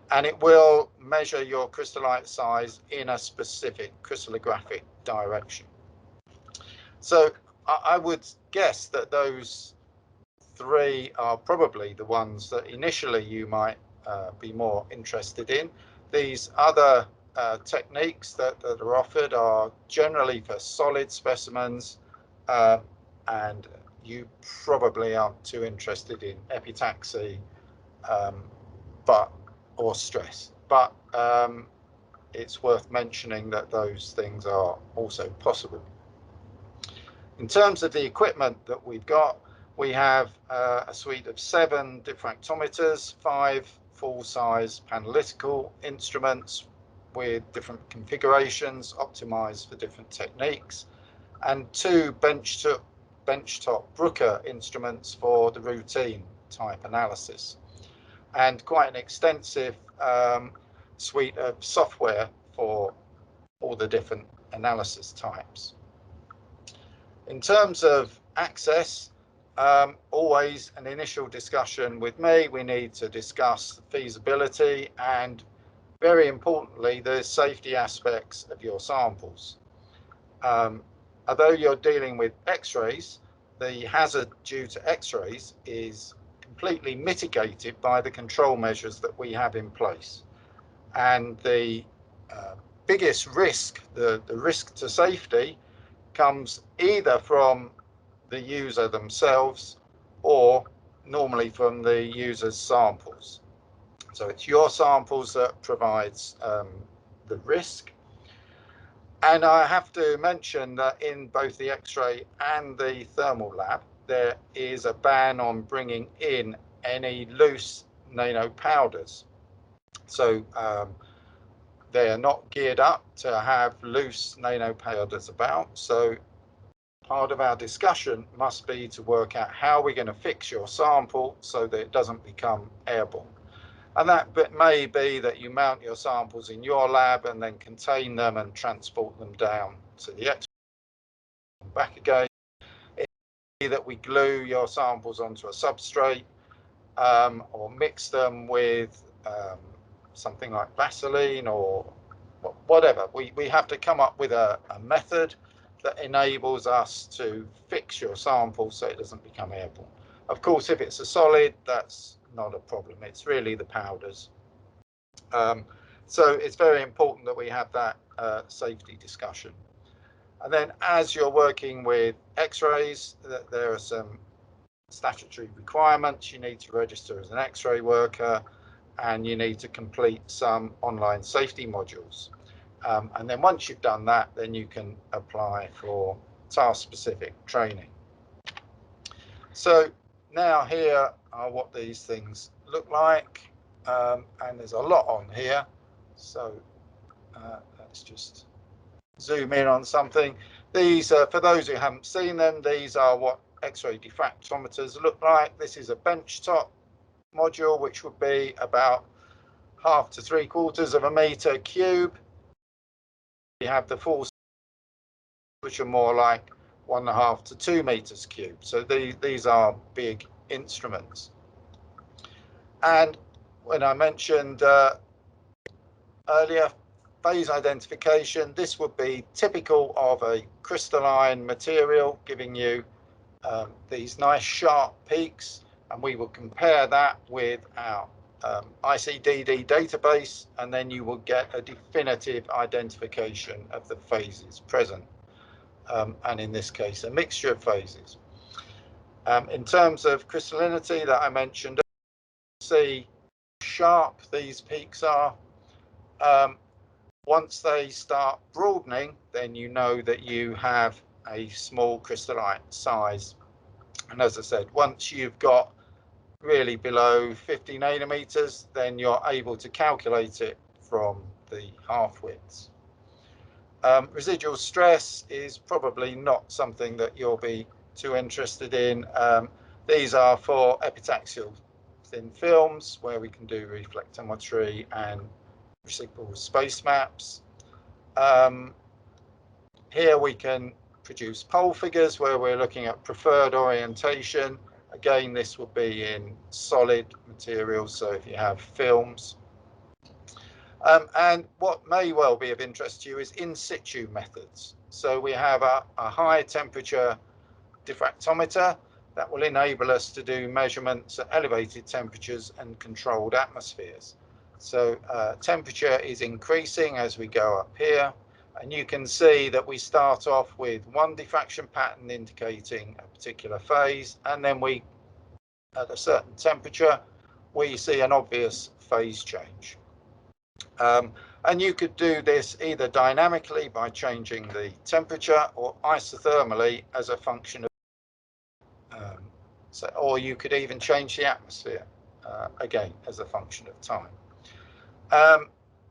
And it will measure your crystallite size in a specific crystallographic direction. So I would guess that those three are probably the ones that initially you might be more interested in. These other techniques that are offered are generally for solid specimens, and you probably aren't too interested in epitaxy or stress. But it's worth mentioning that those things are also possible. In terms of the equipment that we've got, we have a suite of 7 diffractometers, 5 full-size analytical instruments with different configurations optimized for different techniques, and 2 benchtop Bruker instruments for the routine type analysis, and quite an extensive suite of software for all the different analysis types. In terms of access, always an initial discussion with me. We need to discuss the feasibility and, very importantly, the safety aspects of your samples. Although you're dealing with X-rays, the hazard due to X-rays is completely mitigated by the control measures that we have in place. And the biggest risk, the risk to safety, comes either from the user themselves or normally from the user's samples. So it's your samples that provides the risk. And I have to mention that in both the X-ray and the thermal lab, there is a ban on bringing in any loose nano powders. So they are not geared up to have loose nanopowders about. So part of our discussion must be to work out how we're going to fix your sample so that it doesn't become airborne. And that may be that you mount your samples in your lab and then contain them and transport them down to the X and back again. It may be that we glue your samples onto a substrate or mix them with something like Vaseline or whatever. We have to come up with a method that enables us to fix your sample so it doesn't become airborne. Of course, if it's a solid, that's not a problem. It's really the powders. So it's very important that we have that safety discussion. And then as you're working with X-rays, there are some statutory requirements. You need to register as an X-ray worker, and you need to complete some online safety modules. And then once you've done that, then you can apply for task-specific training. So now here are what these things look like, and there's a lot on here. So let's just zoom in on something. These, for those who haven't seen them, these are what X-ray diffractometers look like. This is a benchtop module, which would be about 1/2 to 3/4 of a meter cube. We have the full, which are more like 1.5 to 2 meters cube. So these are big instruments. And when I mentioned earlier phase identification, this would be typical of a crystalline material, giving you these nice sharp peaks, and we will compare that with our ICDD database, and then you will get a definitive identification of the phases present, and in this case a mixture of phases. In terms of crystallinity that I mentioned, see how sharp these peaks are. Once they start broadening, then you know that you have a small crystallite size, and as I said, once you've got really below 50 nanometers, then you're able to calculate it from the half widths. Residual stress is probably not something that you'll be too interested in. These are for epitaxial thin films, where we can do reflectometry and reciprocal space maps. Here we can produce pole figures where we're looking at preferred orientation. Again, this will be in solid materials, so if you have films. And what may well be of interest to you is in situ methods. So we have a high temperature diffractometer that will enable us to do measurements at elevated temperatures and controlled atmospheres. So temperature is increasing as we go up here, and you can see that we start off with one diffraction pattern indicating a particular phase, and then we, at a certain temperature, we see an obvious phase change. And you could do this either dynamically by changing the temperature, or isothermally as a function of or you could even change the atmosphere again as a function of time.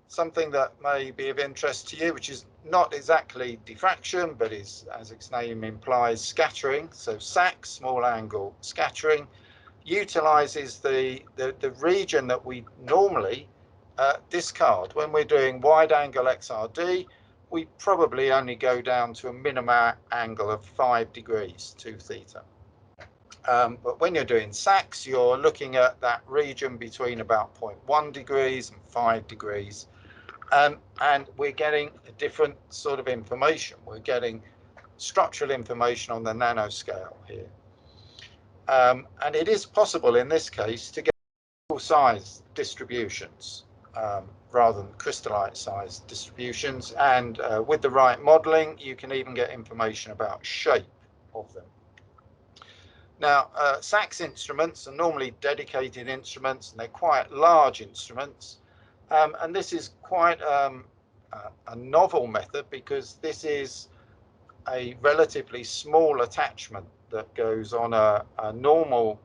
Something that may be of interest to you, which is not exactly diffraction, but is, as its name implies, scattering. So SAC, small angle scattering, utilizes the region that we normally discard. When we're doing wide angle XRD, we probably only go down to a minimum angle of 5 degrees, 2 theta. But when you're doing SACs, you're looking at that region between about 0.1 degrees and 5 degrees. And we're getting a different sort of information. We're getting structural information on the nanoscale here. And it is possible in this case to get full size distributions rather than crystallite size distributions. And with the right modeling, you can even get information about shape of them. Now, SACS instruments are normally dedicated instruments, and they're quite large instruments. And this is quite a novel method, because this is a relatively small attachment that goes on a normal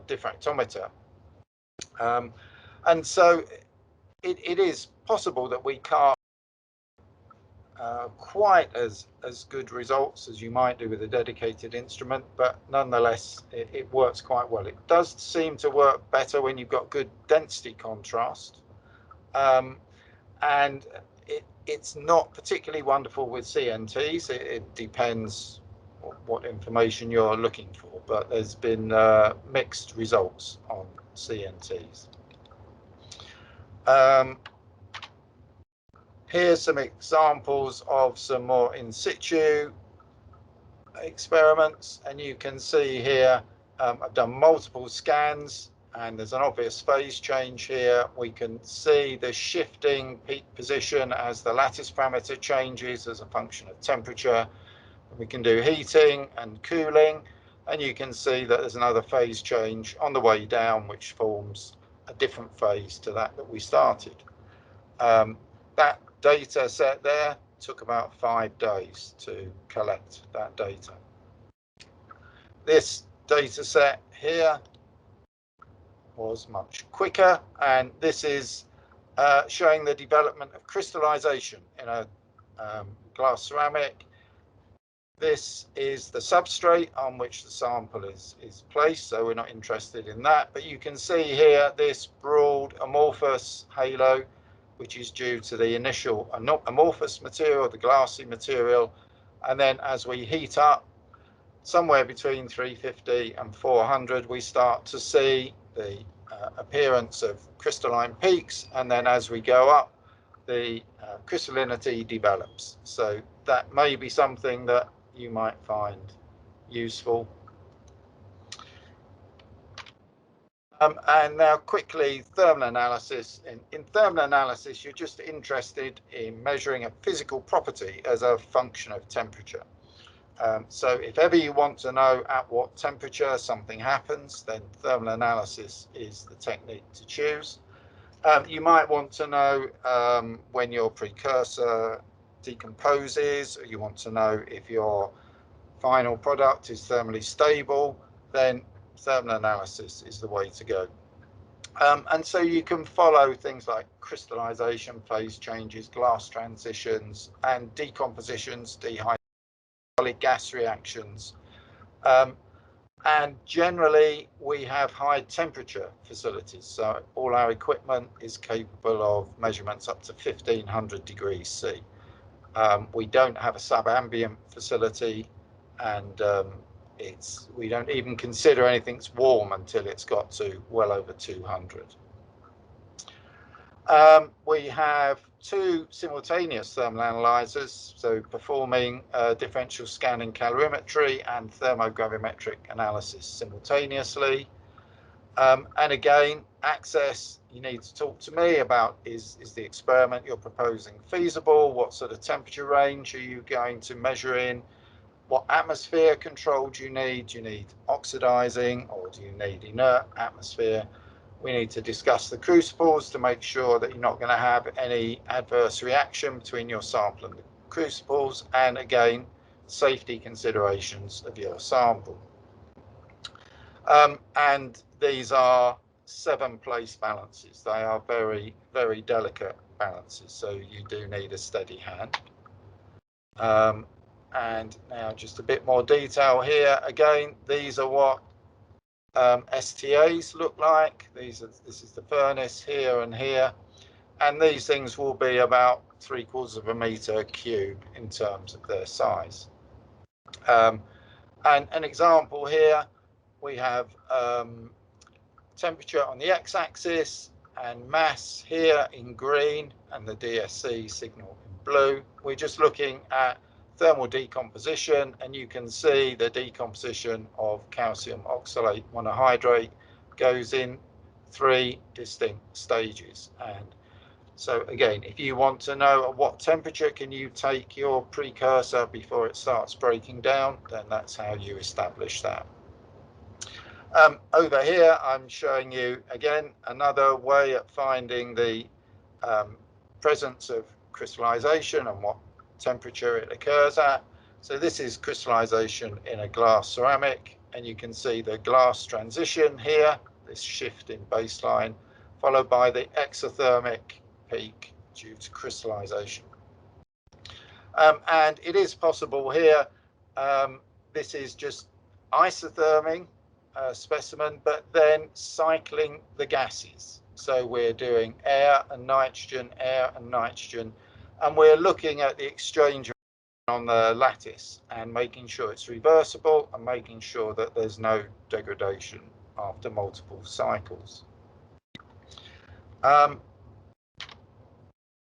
diffractometer. And so it is possible that we can't quite as good results as you might do with a dedicated instrument, but nonetheless it works quite well. It does seem to work better when you've got good density contrast, and it's not particularly wonderful with CNTs. It depends what information you're looking for, but there's been mixed results on CNTs. Here's some examples of some more in situ experiments, and you can see here I've done multiple scans, and there's an obvious phase change here. We can see the shifting peak position as the lattice parameter changes as a function of temperature. We can do heating and cooling, and you can see that there's another phase change on the way down, which forms a different phase to that we started. That data set there took about 5 days to collect that data. This data set here was much quicker, and this is showing the development of crystallization in a glass ceramic. This is the substrate on which the sample is placed, so we're not interested in that. But you can see here this broad amorphous halo, which is due to the initial amorphous material, the glassy material. And then as we heat up, somewhere between 350 and 400, we start to see the appearance of crystalline peaks. And then as we go up, the crystallinity develops. So that may be something that you might find useful. And now quickly, thermal analysis. In thermal analysis, you're just interested in measuring a physical property as a function of temperature. So if ever you want to know at what temperature something happens, then thermal analysis is the technique to choose. You might want to know when your precursor decomposes, or you want to know if your final product is thermally stable, then thermal analysis is the way to go. And so you can follow things like crystallization, phase changes, glass transitions, and decompositions, solid gas reactions. And generally, we have high temperature facilities. So all our equipment is capable of measurements up to 1500 degrees C. We don't have a subambient facility, and we don't even consider anything's warm until it's got to well over 200. We have 2 simultaneous thermal analyzers, so performing differential scanning calorimetry and thermogravimetric analysis simultaneously. And again, access, you need to talk to me about is the experiment you're proposing feasible? What sort of temperature range are you going to measure in? What atmosphere control do you need? Do you need oxidizing, or do you need inert atmosphere? We need to discuss the crucibles to make sure that you're not going to have any adverse reaction between your sample and the crucibles, and again, safety considerations of your sample. And these are 7-place balances. They are very, very delicate balances, so you do need a steady hand. And now just a bit more detail here. Again, these are what STAs look like. This is the furnace here and here, and these things will be about 3/4 meter cube in terms of their size. And an example here, we have temperature on the x-axis and mass here in green, and the DSC signal in blue. We're just looking at thermal decomposition, and you can see the decomposition of calcium oxalate monohydrate goes in 3 distinct stages. And so again, if you want to know at what temperature can you take your precursor before it starts breaking down, then that's how you establish that. Over here, I'm showing you again another way of finding the presence of crystallization and what temperature it occurs at. So this is crystallization in a glass ceramic, and you can see the glass transition here, this shift in baseline, followed by the exothermic peak due to crystallization. And it is possible here, this is just isotherming a specimen, but then cycling the gases. So we're doing air and nitrogen, and we're looking at the exchange on the lattice and making sure it's reversible and making sure that there's no degradation after multiple cycles.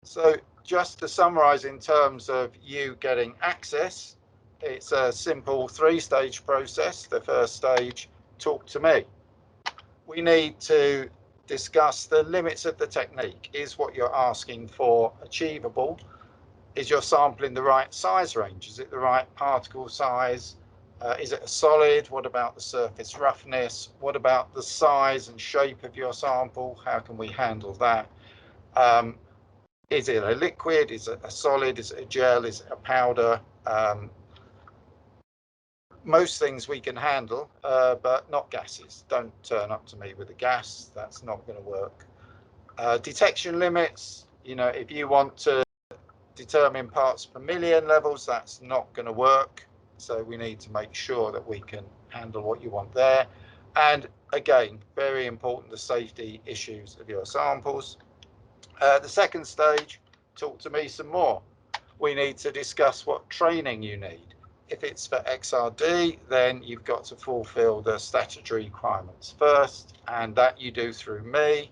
So just to summarize in terms of you getting access, it's a simple three-stage process. The first stage, talk to me. We need to discuss the limits of the technique. Is what you're asking for achievable? Is your sample in the right size range? Is it the right particle size? Is it a solid? What about the surface roughness? What about the size and shape of your sample? How can we handle that? Is it a liquid? Is it a solid? Is it a gel? Is it a powder? Most things we can handle, but not gases. Don't turn up to me with a gas. That's not going to work. Detection limits, you know, if you want to determine parts per million levels, that's not going to work. So we need to make sure that we can handle what you want there. And again, very important, the safety issues of your samples. The second stage, talk to me some more. We need to discuss what training you need. If it's for XRD, then you've got to fulfill the statutory requirements first, and that you do through me.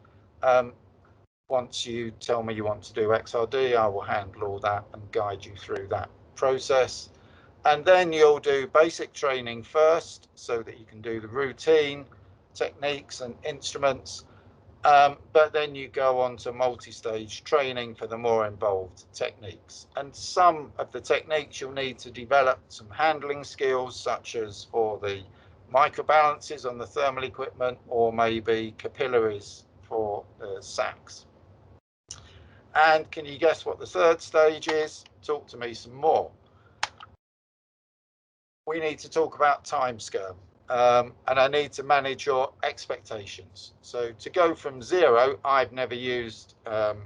Once you tell me you want to do XRD, I will handle all that and guide you through that process. And then you'll do basic training first so that you can do the routine techniques and instruments. But then you go on to multi-stage training for the more involved techniques. And some of the techniques you'll need to develop some handling skills, such as for the microbalances on the thermal equipment, or maybe capillaries for the sacs. And can you guess what the third stage is? Talk to me some more. We need to talk about timescale. And I need to manage your expectations. So to go from 0, I've never used an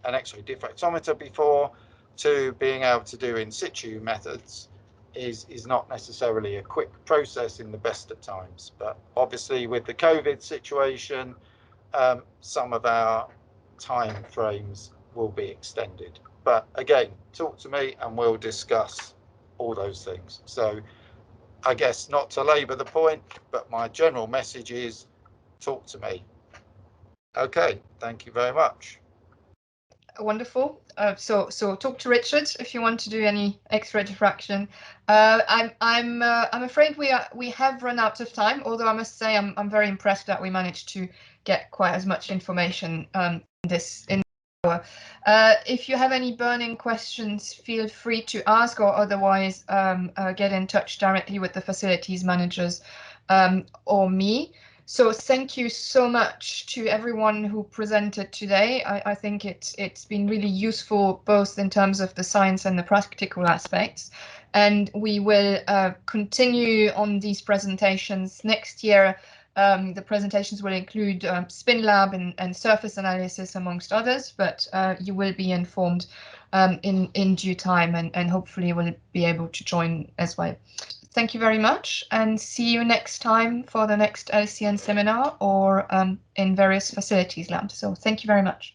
X-ray diffractometer before, to being able to do in situ methods is not necessarily a quick process in the best of times. But obviously with the COVID situation, some of our time frames will be extended. But again, talk to me and we'll discuss all those things. So I guess not to labour the point, but my general message is talk to me. Okay, thank you very much. Wonderful. So talk to Richard if you want to do any X-ray diffraction. I'm afraid we have run out of time. Although I must say I'm very impressed that we managed to get quite as much information in this hour. If you have any burning questions, feel free to ask, or otherwise get in touch directly with the facilities managers or me. So thank you so much to everyone who presented today. I think it's been really useful, both in terms of the science and the practical aspects. And we will continue on these presentations next year. The presentations will include spin lab and surface analysis, amongst others, but you will be informed in due time, and hopefully will be able to join as well. Thank you very much, and see you next time for the next LCN seminar, or in various facilities labs. So thank you very much.